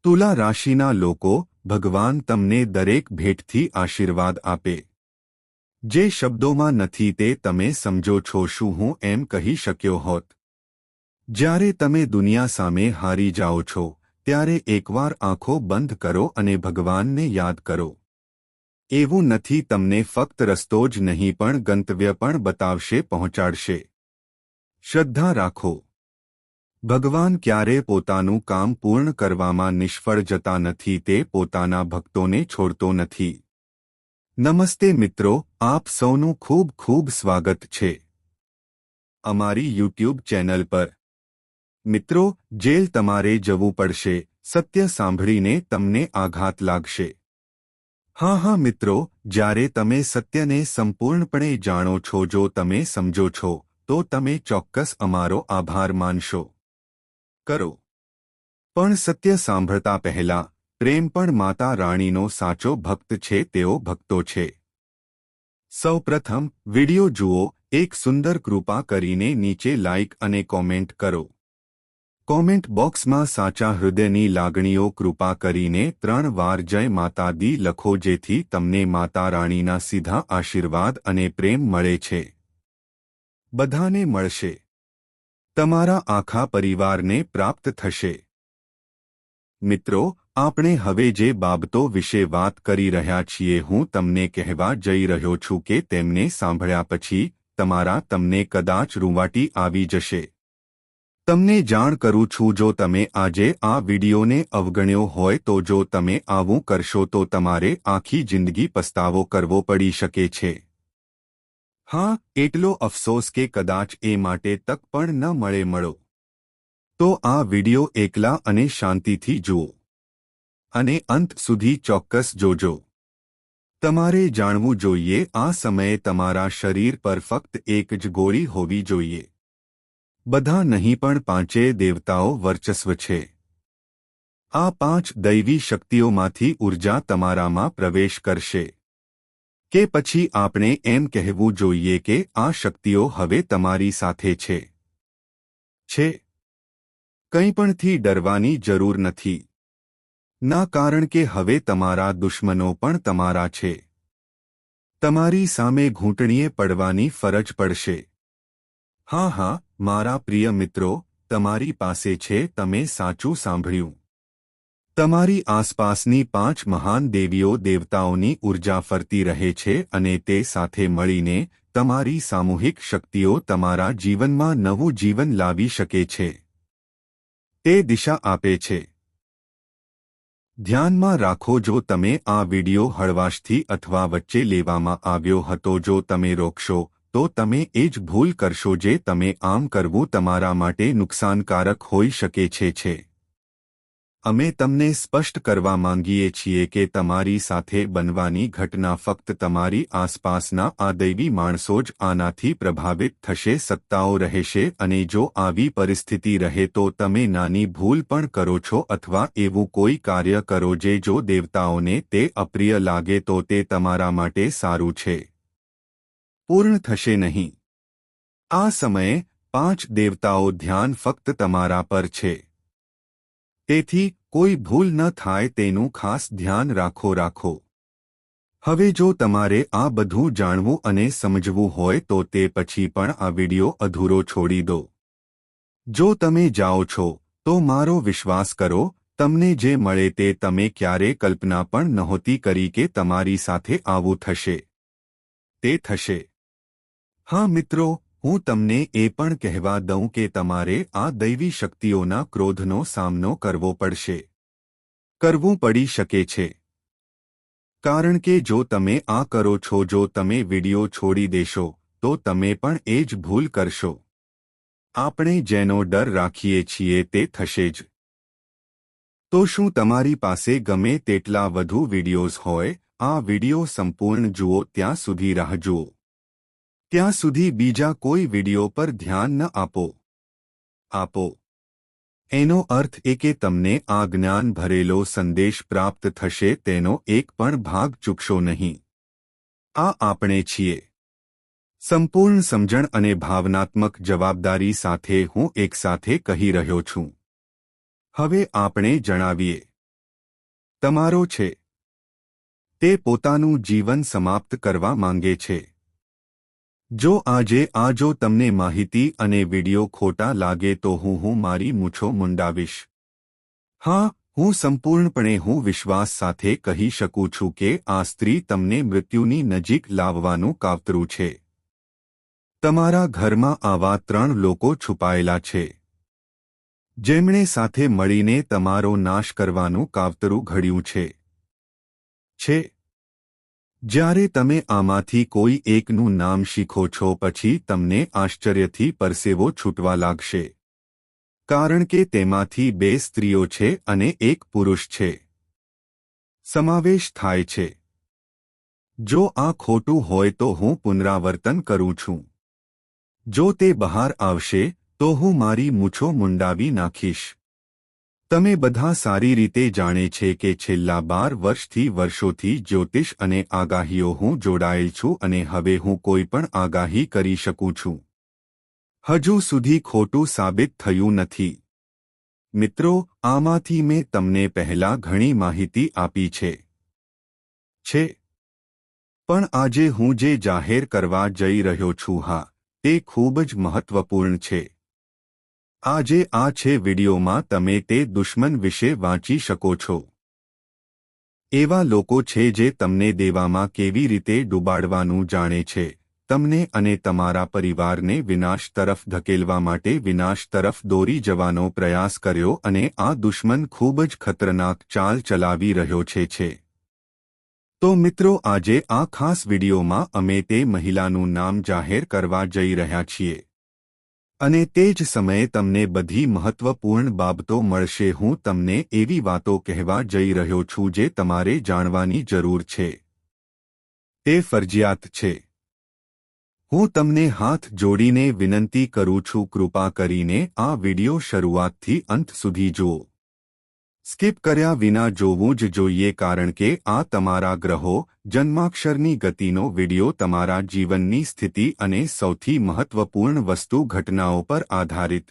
તુલા રાશિના લોકો, ભગવાન તમને દરેક ભેટથી આશીર્વાદ આપે. જે શબ્દોમાં નથી તે તમે સમજો છો. શું હું એમ કહી શક્યો હોત? જ્યારે તમે દુનિયા સામે હારી જાઓ છો ત્યારે એકવાર આંખો બંધ કરો અને ભગવાનને યાદ કરો. એવું નથી તમને ફક્ત રસ્તો જ નહીં પણ ગંતવ્ય પણ બતાવશે, પહોંચાડશે. શ્રદ્ધા રાખો. ભગવાન ક્યારે પોતાનું કામ પૂર્ણ કરવામાં નિષ્ફળ જતા નથી. તે પોતાના ભક્તોને છોડતો નથી. નમસ્તે મિત્રો, આપ સૌનું ખૂબ ખૂબ સ્વાગત છે અમારી યુટ્યુબ ચેનલ પર. મિત્રો, જેલ તમારે જવું પડશે. સત્ય સાંભળીને તમને આઘાત લાગશે. હા મિત્રો, જ્યારે તમે સત્યને સંપૂર્ણપણે જાણો છો, જો તમે સમજો છો, તો તમે ચોક્કસ અમારો આભાર માનશો. કરો. પણ સત્ય સાંભળતા પહેલા, પ્રેમ પણ માતા રાણીનો સાચો ભક્ત છે. તેઓ ભક્તો છે. સૌપ્રથમ વિડિયો જુઓ. એક સુંદર કૃપા કરીને નીચે લાઇક અને કોમેન્ટ કરો. કોમેન્ટ બોક્સમાં સાચા હૃદયની લાગણીઓ કૃપા કરીને 3 વાર જય માતા દી લખો, જેથી તમને માતા રાણીના સીધા આશીર્વાદ અને પ્રેમ મળે છે. બધાને મળશે. તમારા આખા પરિવારને પ્રાપ્ત થશે. મિત્રો, આપણે હવે જે બાબતો વિશે વાત કરી રહ્યા છીએ, હું તમને કહેવા જઈ રહ્યો છું કે તેમને સાંભળ્યા પછી તમને કદાચ રૂંવાટી આવી જશે. તમને જાણ કરું છું, જો તમે આજે આ વિડિયોને અવગણ્યો હોય તો જો તમે આવું કરશો તો તમારે આખી જિંદગી પસ્તાવો કરવો પડી શકે છે. હા, એટલો અફસોસ કે કદાચ એ માટે તક પણ ન મળો. તો આ વિડિયો એકલા અને શાંતિથી જુઓ અને અંત સુધી ચોક્કસ જોજો. તમારે જાણવું જોઈએ, આ સમયે તમારા શરીર પર ફક્ત એક જ ગોળી હોવી જોઈએ. બધા નહીં પણ 5 દેવતાઓ વર્ચસ્વ છે. આ 5 દૈવી શક્તિઓમાંથી ઉર્જા તમારામાં પ્રવેશ કરશે. કે પછી આપણે એમ કહેવું જોઈએ કે આ શક્તિઓ હવે તમારી સાથે છે. કંઈપણથી ડરવાની જરૂર નથી. ના, કારણ કે હવે તમારા દુશ્મનો પણ તમારા છે. તમારી સામે ઘૂંટણીએ પડવાની ફરજ પડશે. હા, મારા પ્રિય મિત્રો, તમારી પાસે છે. તમે સાચું સાંભળ્યું. તમારી આસપાસની 5 મહાન દેવીઓ દેવતાઓની ઉર્જા ફરતી રહે છે અને તે સાથે મળીને તમારી સામૂહિક શક્તિઓ તમારા જીવનમાં નવું જીવન લાવી શકે છે. તે દિશા આપે છે. ધ્યાનમાં રાખો, જો તમે આ વિડિયો હળવાશથી અથવા વચ્ચે લેવામાં આવ્યો હતો, જો તમે રોકશો તો તમે એ જ ભૂલ કરશો જે તમે આમ કરવું તમારા માટે નુકસાનકારક હોઈ શકે છે. અમે તમને સ્પષ્ટ કરવા માંગીએ છીએ કે તમારી સાથે બનવાની ઘટના ફક્ત તમારી આસપાસના આ દૈવી માણસો જ આનાથી પ્રભાવિત થશે. સત્તાઓ રહેશે અને જો આવી પરિસ્થિતિ રહે તો તમે નાની ભૂલ પણ કરો છો અથવા એવું કોઈ કાર્ય કરો જે જો દેવતાઓને તે અપ્રિય લાગે તો તે તમારા માટે સારું છે. પૂર્ણ થશે નહીં. આ સમયે 5 દેવતાઓ ધ્યાન ફક્ત તમારા પર છે. તેથી કોઈ ભૂલ ન થાય તેનું ખાસ ધ્યાન રાખો. હવે જો તમારે આ બધું જાણવું અને સમજવું હોય તો તે પછી પણ આ વિડિયો અધૂરો છોડી દો. જો તમે જાઓ છો તો મારો વિશ્વાસ કરો, તમને જે મળે તે તમે ક્યારે કલ્પના પણ નહોતી કરી કે તમારી સાથે આવું થશે. તે થશે. હા મિત્રો, હું તમને એ પણ કહેવા દઉં કે તમારે આ દૈવી શક્તિઓના ક્રોધનો સામનો કરવો પડશે. કરવું પડી શકે છે. કારણ કે જો તમે આ કરો છો, જો તમે વિડિયો છોડી દેશો તો તમે પણ એ જ ભૂલ કરશો. આપણે જેનો ડર રાખીએ છીએ તે થશે જ. તો શું તમારી પાસે ગમે તેટલા વધુ વિડિયોઝ હોય, આ વિડિયો સંપૂર્ણ જુઓ, ત્યાં સુધી રાહ જુઓ. ત્યાં સુધી બીજા કોઈ વિડિયો પર ધ્યાન ન આપો. એનો અર્થ એ કે તમને આ જ્ઞાન ભરેલો સંદેશ પ્રાપ્ત થશે. તેનો એક પણ ભાગ ચૂકશો નહીં. આ આપણે છીએ. સંપૂર્ણ સમજણ અને ભાવનાત્મક જવાબદારી સાથે હું એકસાથે કહી રહ્યો છું. હવે આપણે જણાવીએ. તમારો છે. તે પોતાનું જીવન સમાપ્ત કરવા માંગે છે. જો જો તમને માહિતી અને વિડિયો ખોટા લાગે તો હું મારી મૂછો મુંડાવીશ. હા, હું સંપૂર્ણપણે વિશ્વાસ સાથે કહી શકું છું કે આ સ્ત્રી તમને મૃત્યુની નજીક લાવવાનું કાવતરું છે. તમારા ઘરમાં આવા 3 લોકો છુપાયેલા છે, જેમણે સાથે મળીને તમારો નાશ કરવાનું કાવતરું ઘડ્યું છે. જ્યારે તમે આમાંથી કોઈ એકનું નામ શીખો છો પછી તમને આશ્ચર્યથી પરસેવો છૂટવા લાગશે, કારણ કે તેમાંથી 2 સ્ત્રીઓ છે અને 1 પુરુષ છે. સમાવેશ થાય છે. જો આ ખોટું હોય તો હું પુનરાવર્તન કરું છું. જો તે બહાર આવશે તો હું મારી મૂછો મુંડાવી નાખીશ. તમે બધા સારી રીતે જાણે છે કે છેલ્લા 12 વર્ષોથી જ્યોતિષ અને આગાહીઓ હું જોડાયેલ છું અને હવે હું કોઈ પણ આગાહી કરી શકું છું. હજુ સુધી ખોટું સાબિત થયું નથી. મિત્રો, આમાંથી મેં તમને પહેલા ઘણી માહિતી આપી છે. પણ આજે હું જે જાહેર કરવા જઈ રહ્યો છું તે ખૂબ જ મહત્વપૂર્ણ છે. આજે આ વિડિયોમાં તમે તે દુશ્મન વિશે વાંચી શકો છો. એવા લોકો છે જે તમને દેવામાં કેવી રીતે ડૂબાડવાનું જાણે છે, તમને અને તમારા પરિવારને વિનાશ તરફ ધકેલવા માટે વિનાશ તરફ દોરી જવાનો પ્રયાસ કર્યો અને આ દુશ્મન ખૂબ જ ખતરનાક ચાલ ચલાવી રહ્યો છે. તો મિત્રો, આજે આ ખાસ વિડિયોમાં અમે તે મહિલાનું નામ જાહેર કરવા જઈ રહ્યા છીએ. અને તે જ સમયે તમને બધી મહત્વપૂર્ણ બાબતો મળશે. હું તમને એવી વાતો કહેવા જઈ રહ્યો છું જે તમારે જાણવાની જરૂર છે. તે ફરજિયાત છે. હું તમને હાથ જોડીને વિનંતી કરું છું, કૃપા કરીને આ વિડિયો શરૂઆતથી અંત સુધી જુઓ. સ્કીપ કર્યા વિના જોવું જ જોઈએ, કારણ કે આ તમારા ગ્રહો જન્માક્ષરની ગતિનો વિડિયો તમારા જીવનની સ્થિતિ અને સૌથી મહત્વપૂર્ણ વસ્તુ ઘટનાઓ પર આધારિત.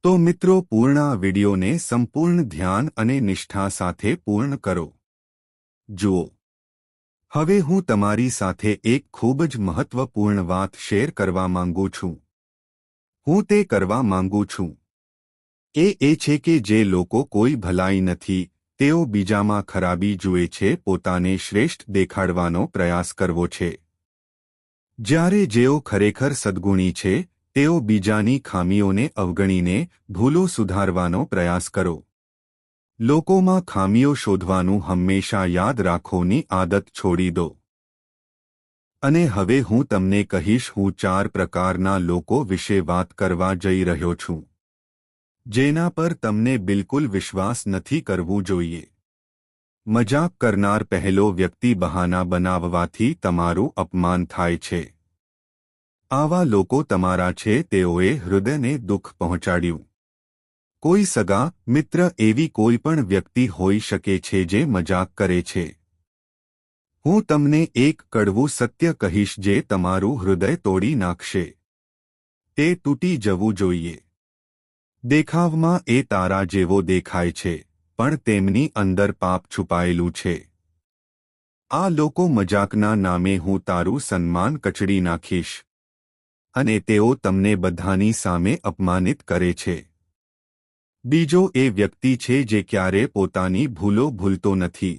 તો મિત્રો, પૂર્ણ આ વિડિયોને સંપૂર્ણ ધ્યાન અને નિષ્ઠા સાથે પૂર્ણ કરો. જુઓ, હવે હું તમારી સાથે એક ખૂબ જ મહત્વપૂર્ણ વાત શેર કરવા માંગુ છું. હું તે કરવા માંગુ છું એ છે કે જે લોકો કોઈ ભલાઈ નથી, તેઓ બીજામાં ખરાબી જુએ છે, પોતાને શ્રેષ્ઠ દેખાડવાનો પ્રયાસ કરવો છે. જ્યારે જેઓ ખરેખર સદ્ગુણી છે, તેઓ બીજાની ખામીઓને અવગણીને ભૂલો સુધારવાનો પ્રયાસ કરો. લોકોમાં ખામીઓ શોધવાનું હંમેશા યાદ રાખોની આદત છોડી દો. અને હવે હું તમને કહીશ, હું 4 પ્રકારના લોકો વિશે વાત કરવા જઈ રહ્યો છું, જેના પર તમને બિલકુલ વિશ્વાસ નથી કરવું જોઈએ. મજાક કરનાર પહેલો વ્યક્તિ બહાના બનાવવાથી તમારું અપમાન થાય છે. આવા લોકો તમારા છે, તેઓએ હૃદયને દુઃખ પહોંચાડ્યું. કોઈ સગા, મિત્ર, એવી કોઈ પણ વ્યક્તિ હોઈ શકે છે જે મજાક કરે છે. હું તમને એક કડવું સત્ય કહીશ જે તમારું હૃદય તોડી નાખશે. તે તૂટી જવું જોઈએ. દેખાવમાં એ તારા જેવો દેખાય છે, પણ તેમની અંદર પાપ છુપાયેલું છે. આ લોકો મજાકના નામે હું તારું સન્માન કચડી નાખીશ. અને તેઓ તમને બધાની સામે અપમાનિત કરે છે. બીજો એ વ્યક્તિ છે જે ક્યારે પોતાની ભૂલો ભૂલતો નથી,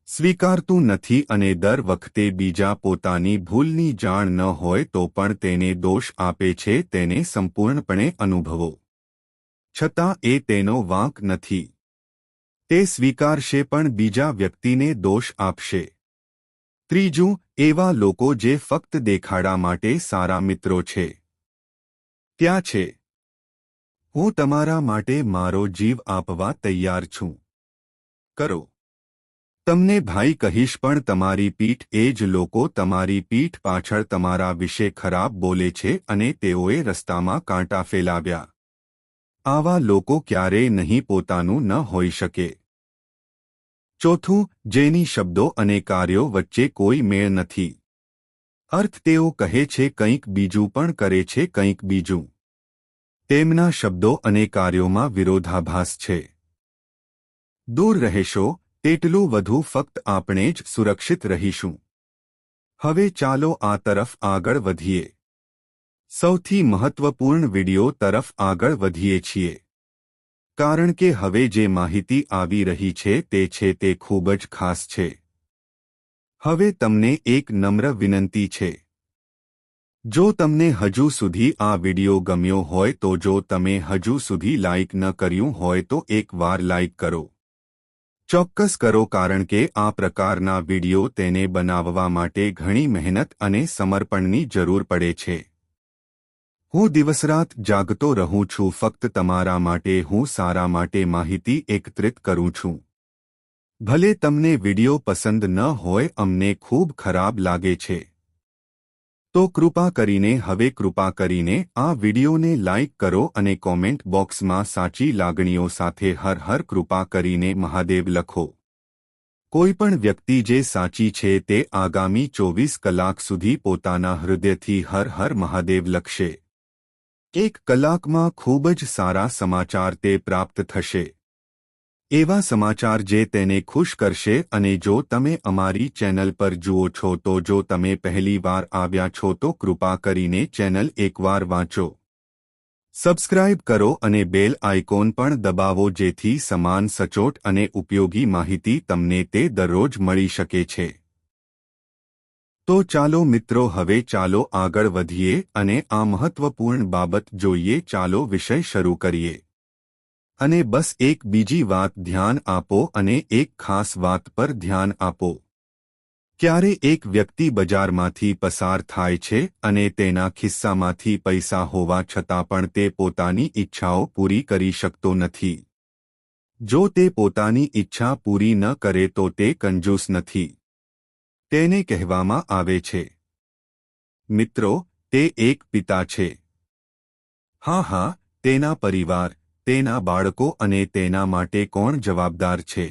સ્વીકારતું નથી અને દર વખતે બીજા પોતાની ભૂલની જાણ ન હોય તો પણ તેને દોષ આપે છે. તેને સંપૂર્ણપણે અનુભવો છતાં એ તેનો વાંક નથી. તે સ્વીકારશે પણ બીજા વ્યક્તિને દોષ આપશે. ત્રીજું, એવા લોકો જે ફક્ત દેખાડા માટે સારા મિત્રો છે. ત્યાં છે. હું તમારા માટે મારો જીવ આપવા તૈયાર છું. કરો. તમને ભાઈ કહીશ પણ તમારી પીઠ એ જ લોકો તમારી પીઠ પાછળ તમારા વિશે ખરાબ બોલે છે અને તેઓએ રસ્તામાં કાંટા ફેલાવ્યા. આવા લોકો ક્યારેય નહીં પોતાનું ન હોઈ શકે. ચોથું, જેની શબ્દો અને કાર્યો વચ્ચે કોઈ મેળ નથી. અર્થ તેઓ કહે છે કંઈક બીજું પણ કરે છે કંઈક બીજું. તેમના શબ્દો અને કાર્યોમાં વિરોધાભાસ છે. દૂર રહેશો તેટલું વધુ ફક્ત આપણે જ સુરક્ષિત રહીશું. હવે ચાલો આ તરફ આગળ વધીએ. સૌથી મહત્વપૂર્ણ વિડિયો તરફ આગળ વધીએ છીએ. કારણ કે હવે જે માહિતી આવી રહી છે તે ખૂબ જ ખાસ છે. હવે તમને એક નમ્ર વિનંતી છે. જો તમને હજુ સુધી આ વિડિયો ગમ્યો હોય તો જો તમે હજુ સુધી લાઇક ન કર્યું હોય તો એકવાર લાઇક કરો. ચોક્કસ કરો કારણ કે આ પ્રકારના વિડિયો તેને બનાવવા માટે ઘણી મહેનત અને સમર્પણની જરૂર પડે છે. હું દિવસરાત જાગતો રહું છું ફક્ત તમારા માટે. હું સારા માટે માહિતી એકત્રિત કરું છું. ભલે તમને વિડિયો પસંદ ન હોય, અમને ખૂબ ખરાબ લાગે છે. તો કૃપા કરીને આ વિડિયોને લાઇક કરો અને કોમેન્ટ બોક્સમાં સાચી લાગણીઓ સાથે હર હર કૃપા કરીને મહાદેવ લખો. કોઈપણ વ્યક્તિ જે સાચી છે તે આગામી 24 કલાક સુધી પોતાના હૃદયથી હર હર મહાદેવ લખશે. 1 કલાકમાં ખૂબ જ સારા સમાચાર તે પ્રાપ્ત થશે. એવા સમાચાર જે તેને ખુશ કરશે. અને જો તમે અમારી ચેનલ પર જુઓ છો તો જો તમે પહેલી વાર આવ્યા છો તો કૃપા કરીને ચેનલ એકવાર વાંચો. સબસ્ક્રાઇબ કરો અને બેલ આઇકોન પણ દબાવો જેથી સમાન સચોટ અને ઉપયોગી માહિતી તમને તે દરરોજ મળી શકે છે. તો ચાલો મિત્રો, હવે ચાલો આગળ વધીએ અને આ મહત્વપૂર્ણ બાબત જોઈએ. ચાલો વિષય શરૂ કરીએ. અને બસ એક બીજી વાત ધ્યાન આપો અને એક ખાસ વાત પર ધ્યાન આપો. ક્યારે એક વ્યક્તિ બજારમાંથી પસાર થાય છે અને તેના ખિસ્સામાંથી પૈસા હોવા છતાં પણ તે પોતાની ઈચ્છાઓ પૂરી કરી શકતો નથી. જો તે પોતાની ઈચ્છા પૂરી ન કરે તો તે કંજૂસ નથી. તેને કહેવામાં આવે છે. મિત્રો, તે એક પિતા છે. હા, તેના પરિવાર, તેના બાળકો અને તેના માટે કોણ જવાબદાર છે?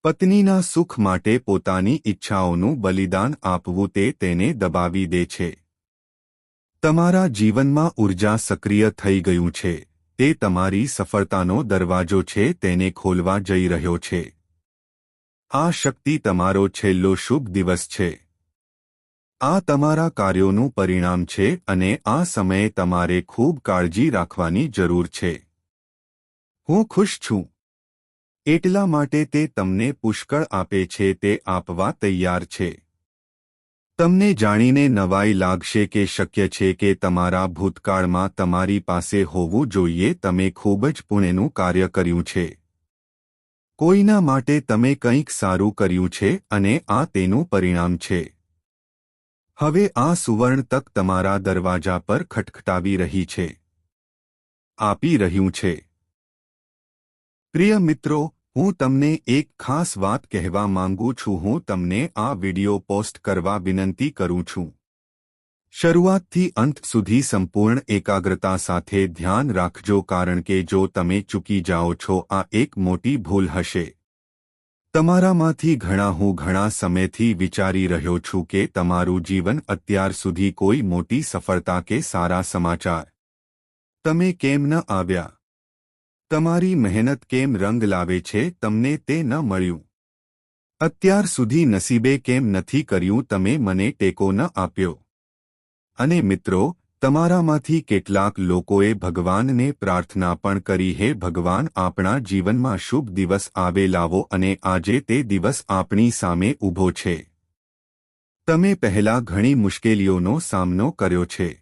પત્નીના સુખ માટે પોતાની ઈચ્છાઓનું બલિદાન આપવું તે તેને દબાવી દે છે. તમારા જીવનમાં ઊર્જા સક્રિય થઈ ગયું છે. તે તમારી સફળતાનો દરવાજો છે તેને ખોલવા જઈ રહ્યો છે. આ શક્તિ તમારો છેલ્લો શુભ દિવસ છે. આ તમારા કાર્યોનું પરિણામ છે અને આ સમયે તમારે ખૂબ કાળજી રાખવાની જરૂર છે. હું ખુશ છું. એટલા માટે તે તમને પુષ્કળ આપે છે. તે આપવા તૈયાર છે. તમને જાણીને નવાઈ લાગશે કે શક્ય છે કે તમારા ભૂતકાળમાં તમારી પાસે હોવું જોઈએ. તમે ખૂબ જ પુણ્યનું કાર્ય કર્યું છે. કોઈના માટે તમે કંઈક સારું કર્યું છે અને આ તેનું પરિણામ છે. હવે આ સુવર્ણ તક તમારા દરવાજા પર ખટખટાવી રહી છે. આપી રહ્યું છે. પ્રિય મિત્રો, હું તમને એક ખાસ વાત કહેવા માંગુ છું. હું તમને આ વિડિયો પોસ્ટ કરવા વિનંતી કરું છું. શરૂઆતથી અંત સુધી સંપૂર્ણ એકાગ્રતા સાથે ધ્યાન રાખજો કારણ કે જો તમે ચૂકી જાઓ છો આ એક મોટી ભૂલ હશે. તમારામાંથી હું ઘણા સમયથી વિચારી રહ્યો છું કે તમારું જીવન અત્યાર સુધી કોઈ મોટી સફળતા કે સારા સમાચાર તમે કેમ ન આવ્યા? તમારી મહેનત કેમ રંગ લાવે છે? તમને તે ન મળ્યું. અત્યાર સુધી નસીબે કેમ નથી કર્યું? તમે મને ટેકો ન આપ્યો. અને મિત્રો, તમારામાંથી કેટલાક લોકોએ ભગવાનને પ્રાર્થના પણ કરી, હે ભગવાન, આપણા જીવનમાં શુભ દિવસ આવે લાવો, અને આજે તે દિવસ આપણી સામે ઊભો છે. તમે પહેલા ઘણી મુશ્કેલીઓનો સામનો કર્યો છે.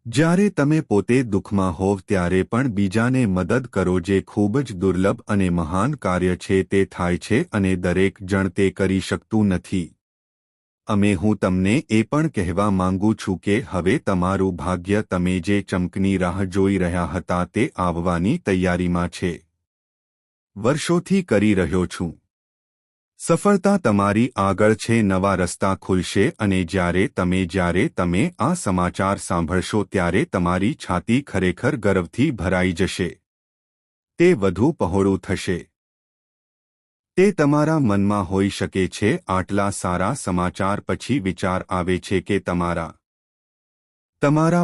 જ્યારે તમે પોતે દુઃખમાં હોવ ત્યારે પણ બીજાને મદદ કરો જે ખૂબ જ દુર્લભ અને મહાન કાર્ય છે. તે થાય છે અને દરેક જણ તે કરી શકતું નથી. હું તમને એ પણ કહેવા માંગુ છું કે હવે તમારું ભાગ્ય, તમે જે ચમકની રાહ જોઈ રહ્યા હતા તે આવવાની તૈયારીમાં છે. વર્ષોથી કરી રહ્યો છું. સફળતા તમારી આગળ છે. નવા રસ્તા ખુલશે અને જ્યારે તમે આ સમાચાર સાંભળશો ત્યારે તમારી છાતી ખરેખર ગર્વથી ભરાઈ જશે. તે વધુ પહોળું થશે. તે તમારા મનમાં હોઈ શકે છે. આટલા સારા સમાચાર પછી વિચાર આવે છે કે તમારા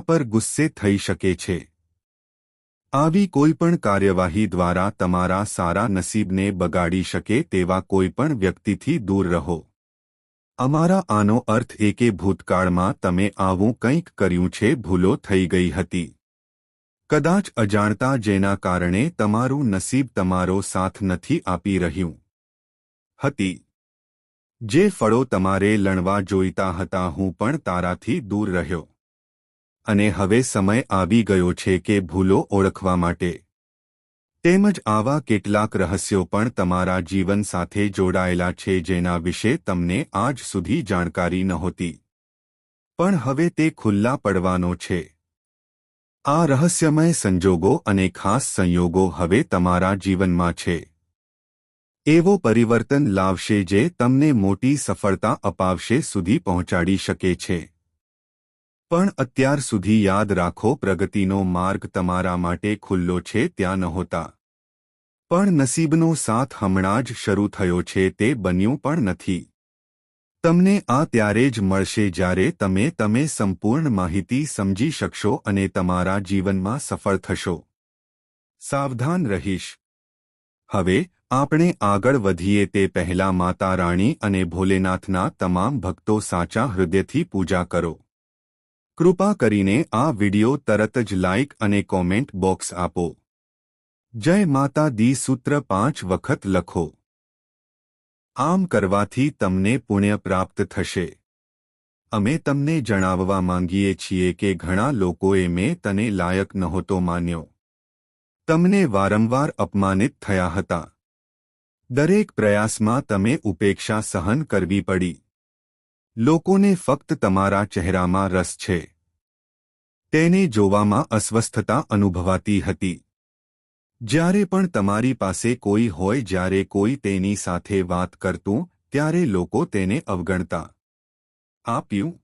પર ગુસ્સે થઈ શકે છે. આવી કોઈપણ કાર્યવાહી દ્વારા તમારા સારા નસીબને બગાડી શકે તેવા કોઈપણ વ્યક્તિથી દૂર રહો. અમારા આનો અર્થ એ કે ભૂતકાળમાં તમે આવું કંઈક કર્યું છે, ભૂલો થઈ ગઈ હતી, કદાચ અજાણતા, જેના કારણે તમારું નસીબ તમારો સાથ નથી આપી રહ્યું હતી. જે ફળો તમારે લણવા જોઈતા હતા, હું પણ તારાથી દૂર રહ્યો. અને હવે સમય આવી ગયો છે કે ભૂલો ઓળખવા માટે તેમજ આવા કેટલાક રહસ્યો પણ તમારા જીવન સાથે જોડાયેલા છે જેના વિશે તમને આજ સુધી જાણકારી નહોતી, પણ હવે તે ખુલ્લા પડવાનો છે. આ રહસ્યમય સંજોગો અને ખાસ સંયોગો હવે તમારા જીવનમાં છે. એવો પરિવર્તન લાવશે જે તમને મોટી સફળતા અપાવશે સુધી પહોંચાડી શકે છે. પણ અત્યાર સુધી યાદ રાખો, પ્રગતિનો માર્ગ તમારા માટે ખુલ્લો છે ત્યાં નહોતા, પણ નસીબનો સાથ હમણાં જ શરૂ થયો છે. તે બન્યું પણ નથી. તમને આ ત્યારે જ મળશે જ્યારે તમે સંપૂર્ણ માહિતી સમજી શકશો અને તમારા જીવનમાં સફળ થશો. સાવધાન રહીશ. હવે આપણે આગળ વધીએ તે પહેલા માતા રાણી અને ભોલેનાથના તમામ ભક્તો સાચા હૃદયથી પૂજા કરો. કૃપા કરીને આ વિડિયો તરત જ લાઇક અને કોમેન્ટ બોક્સ આપો. જય માતા દી સૂત્ર 5 વખત લખો. આમ કરવાથી તમને પુણ્ય પ્રાપ્ત થશે. અમે તમને જણાવવા માંગીએ છીએ કે ઘણા લોકોએ મેં તને લાયક નહોતો માન્યો. તમને વારંવાર અપમાનિત થયા હતા. દરેક પ્રયાસમાં તમે ઉપેક્ષા સહન કરવી પડી. લોકોને ફક્ત તમારા ચહેરામાં રસ છે. તેને જોવામાં અસ્વસ્થતા અનુભવાતી હતી. જ્યારે પણ તમારી પાસે કોઈ હોય, જ્યારે કોઈ તેની સાથે વાત કરતું, ત્યારે લોકો તેને અવગણતા. આપ્યું.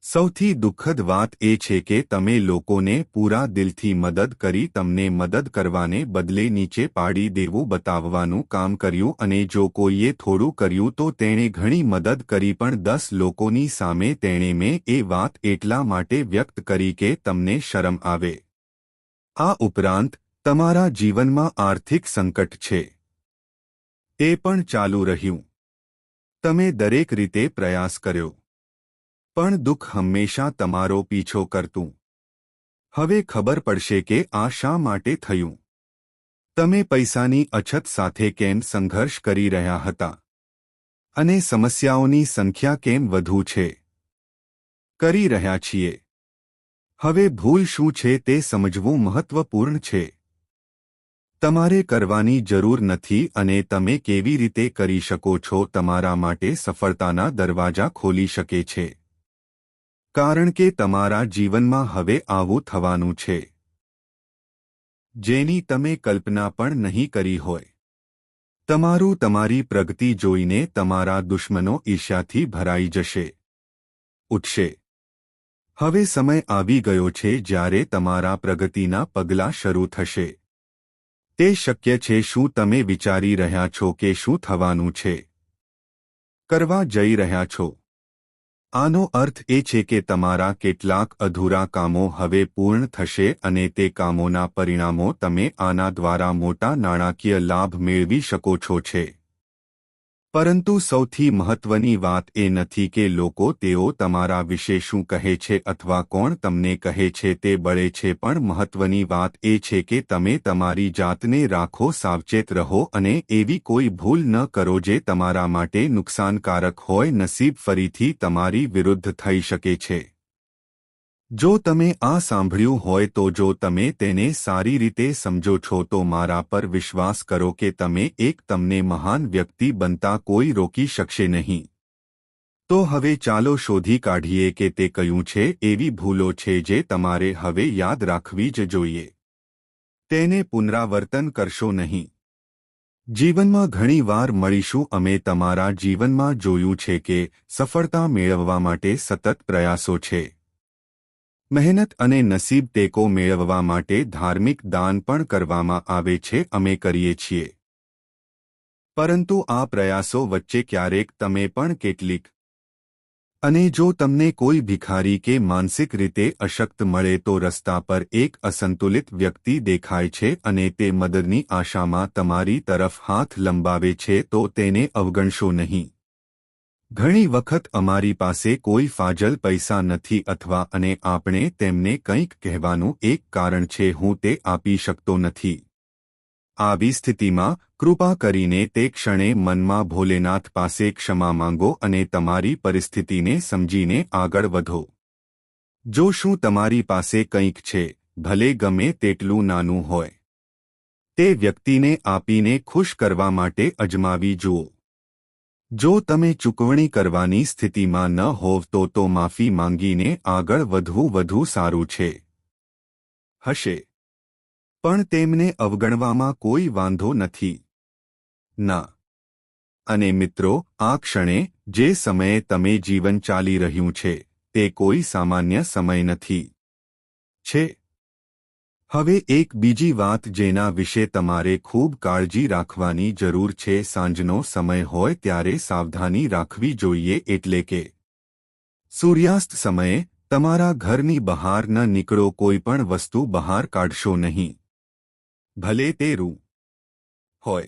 સૌથી દુઃખદ વાત એ છે કે તમે લોકોને પૂરા દિલથી મદદ કરી, તમને મદદ કરવાને બદલે નીચે પાડી દેવું બતાવવાનું કામ કર્યું. અને જો કોઈએ થોડું કર્યું તો તેણે ઘણી મદદ કરી, પણ 10 લોકોની સામે તેણે મેં એ વાત એટલા માટે વ્યક્ત કરી કે તમને શરમ આવે. આ ઉપરાંત તમારા જીવનમાં આર્થિક સંકટ છે. એ પણ ચાલુ રહ્યું. તમે દરેક રીતે પ્રયાસ કર્યો, પણ દુઃખ હંમેશા તમારો પીછો કરતું. હવે ખબર પડશે કે આ શા માટે થયું. તમે પૈસાની અછત સાથે કેમ સંઘર્ષ કરી રહ્યા હતા, અને સમસ્યાઓની સંખ્યા કેમ વધુ છે. કરી રહ્યા છીએ. હવે ભૂલ શું છે તે સમજવું મહત્વપૂર્ણ છે. તમારે કરવાની જરૂર નથી અને તમે કેવી રીતે કરી શકો છો તમારા માટે સફળતાના દરવાજા ખોલી શકે છે. કારણ કે તમારા જીવનમાં હવે આવું થવાનું છે જેની તમે કલ્પના પણ નહીં કરી હોય. તમારી પ્રગતિ જોઈને તમારા દુશ્મનો ઈર્ષ્યાથી ભરાઈ જશે. ઉઠશે. હવે સમય આવી ગયો છે જ્યારે તમારા પ્રગતિના પગલાં શરૂ થશે. તે શક્ય છે. શું તમે વિચારી રહ્યા છો કે શું થવાનું છે? કરવા જઈ રહ્યા છો? આનો અર્થ એ છે કે તમારા કેટલાક અધૂરા કામો હવે પૂર્ણ થશે અને તે કામોના પરિણામો તમે આના દ્વારા મોટા નાણાકીય લાભ મેળવી શકો છો છે. પરંતુ સૌથી મહત્વની વાત એ નથી કે લોકો તેઓ તમારા વિશે શું કહે છે અથવા કોણ તમને કહે છે તે બળે છે, પણ મહત્વની વાત એ છે કે તમે તમારી જાતને રાખો, સાવચેત રહો અને એવી કોઈ ભૂલ ન કરો જે તમારા માટે નુકસાનકારક હોય. નસીબ ફરીથી તમારી વિરુદ્ધ થઈ શકે છે. જો તમે આ સાંભળ્યું હોય તો જો તમે તેને સારી રીતે સમજો છો તો મારા પર વિશ્વાસ કરો કે તમને મહાન વ્યક્તિ બનતા કોઈ રોકી શકશે નહીં. તો હવે ચાલો શોધી કાઢીએ કે તે કયું છે એવી ભૂલો છે જે તમારે હવે યાદ રાખવી જ જોઈએ. તેને પુનરાવર્તન કરશો નહીં. જીવનમાં ઘણી વાર મળીશું. અમે તમારા જીવનમાં જોયું છે કે સફળતા મેળવવા માટે સતત પ્રયાસો છે. મહેનત અને નસીબ ટેકો મેળવવા માટે ધાર્મિક દાન પણ કરવામાં આવે છે. અમે કરીએ છીએ. પરંતુ આ પ્રયાસો વચ્ચે ક્યારેક તમે પણ કેટલીક અને જો તમને કોઈ ભિખારી કે માનસિક રીતે અશક્ત મળે તો રસ્તા પર એક અસંતુલિત વ્યક્તિ દેખાય છે અને તે મદદની આશામાં તમારી તરફ હાથ લંબાવે છે તો તેને અવગણશો નહીં. ઘણી વખત અમારી પાસે કોઈ ફાજલ પૈસા નથી અથવા અને આપણે તેમને કંઈક કહેવાનું એક કારણ છે હું તે આપી શકતો નથી. આવી સ્થિતિમાં કૃપા કરીને તે ક્ષણે મનમાં ભોલેનાથ પાસે ક્ષમા માંગો અને તમારી પરિસ્થિતિને સમજીને આગળ વધો. જો શું તમારી પાસે કંઈક છે, ભલે ગમે તેટલું નાનું હોય, તે વ્યક્તિને આપીને ખુશ કરવા માટે અજમાવી જુઓ. જો તમે ચૂકવણી કરવાની સ્થિતિમાં ન હોવ તો માફી માંગીને આગળ વધવું વધુ સારું છે. હશે. પણ તેમને અવગણવામાં કોઈ વાંધો નથી. ના. અને મિત્રો, આ ક્ષણે જે સમયે તમે જીવન ચાલી રહ્યું છે તે કોઈ સામાન્ય સમય નથી. છે. હવે એક બીજી વાત જેના વિશે તમારે ખૂબ કાળજી રાખવાની જરૂર છે. સાંજનો સમય હોય ત્યારે સાવધાની રાખવી જોઈએ, એટલે કે સૂર્યાસ્ત સમયે તમારા ઘરની બહાર ન નીકળો. કોઈ પણ વસ્તુ બહાર કાઢશો નહીં. ભલે તે રૂ હોય,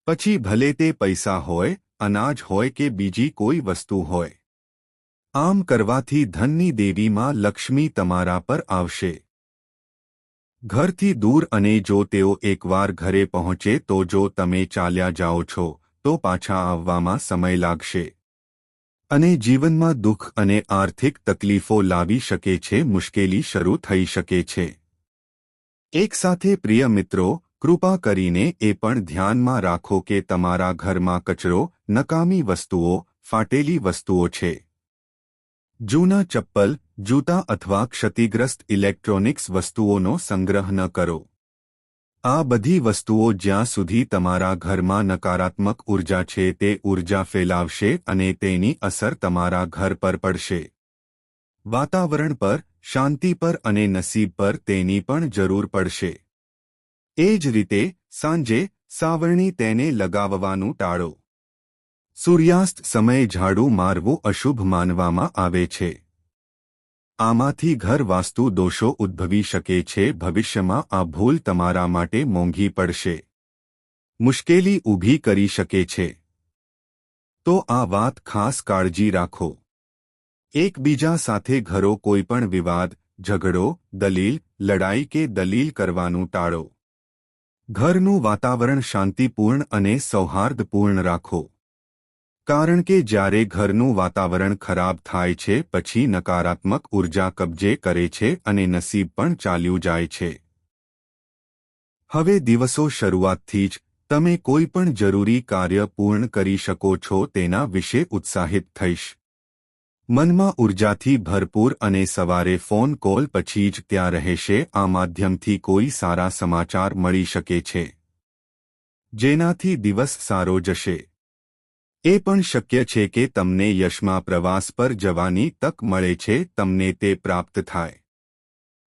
પછી ભલે તે પૈસા હોય, અનાજ હોય કે બીજી કોઈ વસ્તુ હોય. આમ કરવાથી ધનની દેવી માં લક્ષ્મી તમારા પર આવશે. ઘરથી દૂર, અને જો તેઓ એકવાર ઘરે પહોંચે તો જો તમે ચાલ્યા જાઓ છો તો પાછા આવવામાં સમય લાગશે અને જીવનમાં દુઃખ અને આર્થિક તકલીફો લાવી શકે છે. મુશ્કેલી શરૂ થઈ શકે છે. એક સાથે પ્રિય મિત્રો, કૃપા કરીને એ પણ ધ્યાનમાં રાખો કે તમારા ઘરમાં કચરો, નકામી વસ્તુઓ, ફાટેલી વસ્તુઓ છે. જૂના ચપ્પલ, જૂતા અથવા ક્ષતિગ્રસ્ત ઇલેક્ટ્રોનિક્સ વસ્તુઓનો સંગ્રહ ન કરો. આ બધી વસ્તુઓ જ્યાં સુધી તમારા ઘરમાં નકારાત્મક ઉર્જા છે તે ઉર્જા ફેલાવશે અને તેની અસર તમારા ઘર પર પડશે. વાતાવરણ પર, શાંતિ પર અને નસીબ પર તેની પણ જરૂર પડશે. એ જ રીતે સાંજે સાવરણી તેને લગાવવાનું ટાળો. સૂર્યાસ્ત સમયે ઝાડુ મારવું અશુભ માનવામાં આવે છે. આમાંથી ઘર વાસ્તુ દોષો ઉદ્ભવી શકે છે. ભવિષ્યમાં આ ભૂલ તમારા માટે મોંઘી પડશે. મુશ્કેલી ઊભી કરી શકે છે. તો આ વાત ખાસ કાળજી રાખો. એકબીજા સાથે ઘરો કોઈપણ વિવાદ, ઝઘડો, દલીલ, લડાઈ કે દલીલ કરવાનું ટાળો. ઘરનું વાતાવરણ શાંતિપૂર્ણ અને સૌહાર્દપૂર્ણ રાખો. કારણ કે જ્યારે ઘરનું વાતાવરણ ખરાબ થાય છે પછી નકારાત્મક ઉર્જા કબજે કરે છે અને નસીબ પણ ચાલ્યું જાય છે. હવે દિવસો શરૂઆતથી જ તમે કોઈપણ જરૂરી કાર્ય પૂર્ણ કરી શકો છો તેના વિશે ઉત્સાહિત થઈશ. મનમાં ઉર્જાથી ભરપૂર અને સવારે ફોન કોલ પછી જ ત્યાં રહેશે. આ માધ્યમથી કોઈ સારા સમાચાર મળી શકે છે જેનાથી દિવસ સારો જશે. એ પણ શક્ય છે કે તમને યશમાં પ્રવાસ પર જવાની તક મળે છે. તમને તે પ્રાપ્ત થાય.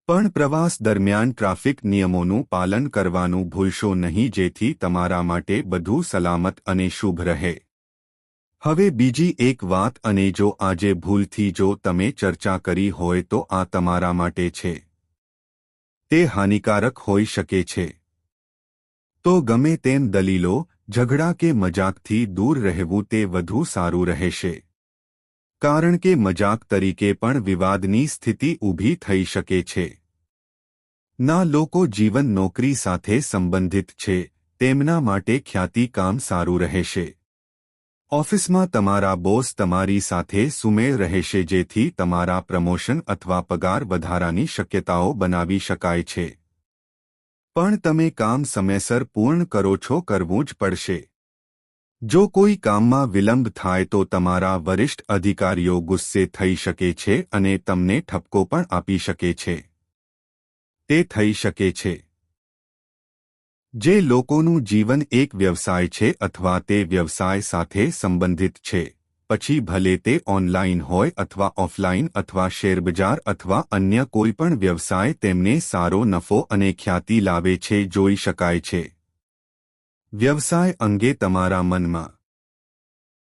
પણ પ્રવાસ દરમિયાન ટ્રાફિક નિયમોનું પાલન કરવાનું ભૂલશો નહીં જેથી તમારા માટે બધું સલામત અને શુભ રહે. હવે બીજી એક વાત, અને જો આજે ભૂલથી જો તમે ચર્ચા કરી હોય તો આ તમારા માટે છે. તે હાનિકારક હોઈ શકે છે. તો ગમે તેમ દલીલો, ઝઘડા કે મજાકથી દૂર રહેવું તે વધુ સારું રહેશે. કારણ કે મજાક તરીકે પણ વિવાદની સ્થિતિ ઊભી થઈ શકે છે. ના લોકો જીવન નોકરી સાથે સંબંધિત છે તેમના માટે ખ્યાતિ કામ સારું રહેશે. ઓફિસમાં તમારા બોસ તમારી સાથે સુમેળ રહેશે જેથી તમારા પ્રમોશન અથવા પગાર વધારાની શક્યતાઓ બનાવી શકાય છે. પણ તમે કામ સમયસર પૂર્ણ કરો છો, કરવું જ પડશે. જો કોઈ કામમાં વિલંબ થાય તો તમારા વરિષ્ઠ અધિકારીઓ ગુસ્સે થઈ શકે છે અને તમને ઠપકો પણ આપી શકે છે. તે થઈ શકે છે. જે લોકોનું જીવન એક વ્યવસાય છે અથવા તે વ્યવસાય સાથે સંબંધિત છે, પછી ભલે તે ઓનલાઈન હોય અથવા ઓફલાઈન અથવા શેરબજાર અથવા અન્ય કોઈપણ વ્યવસાય તેમને સારો નફો અને ખ્યાતિ લાવે છે જોઈ શકાય છે. વ્યવસાય અંગે તમારા મનમાં